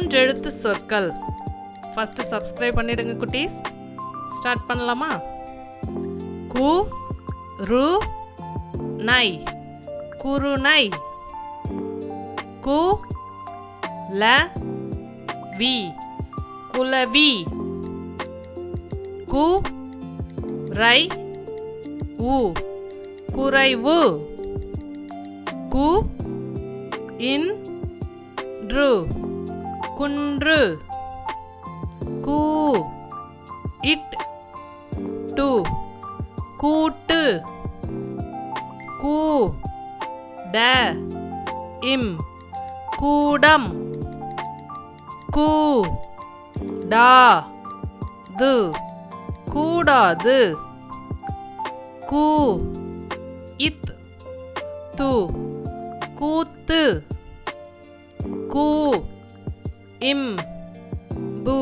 மூன்றெழுத்து சொற்கள். First subscribe பண்ணிடுங்க குட்டீஸ். ஸ்டார்ட் பண்ணலாமா? கு ரு நை, குருநை. கு ல வி, குலவி. கு ரை உ, குறைவு. கு இன் று, குன்று. கு இட் டு, கூட்டு. கு ட இம், கூடம். கு டா து, கூடாது. கு இத் து, கூத்து. கு இம் பு,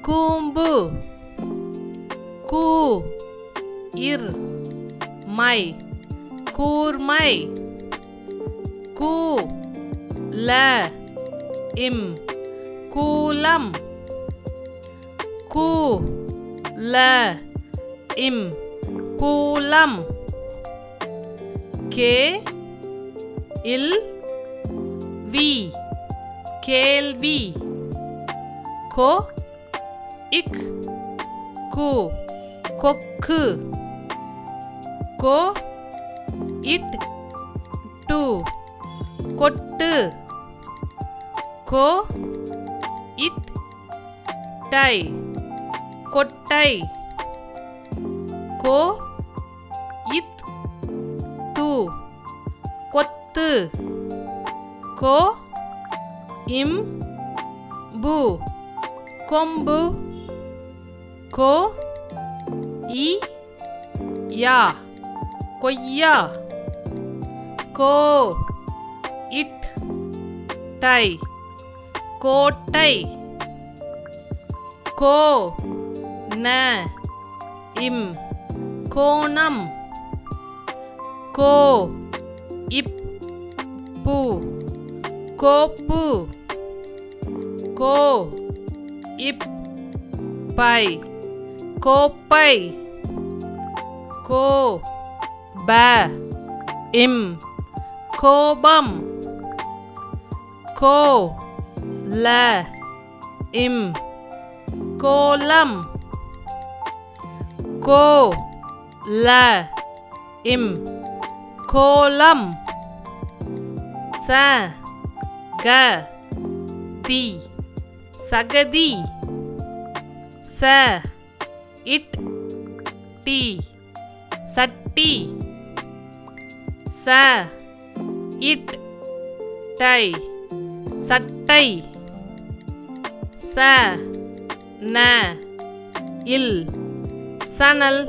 கூம்பு. கு இர் மை, கூர்மை. கு ல இம், கூலம். கு ல இம், கூலம். கே இல் வி, கேள்வி. கோ இக் கு, கொக்கு. கோ இட் டு, கொட்டு. கோ இட் டை, கொட்டை. கோ இத் து, கொத்து. கோ இம் பு, கொம்பு. கோ இ யா, கொய்யா. கோ இட் டை, கோட்டை. கோ ந இம், கோணம். கோ இப் பு, கோப்பு. கோ இப் பை, கோப்பை. கோ ப இம், கோபம். கோ ல இம், கோலம். கோ ல இம், கோலம். ச க தி, சகதி. ச இட் டி, சட்டி. ச இட் டை, சட்டை. ச ந இல், சணல்.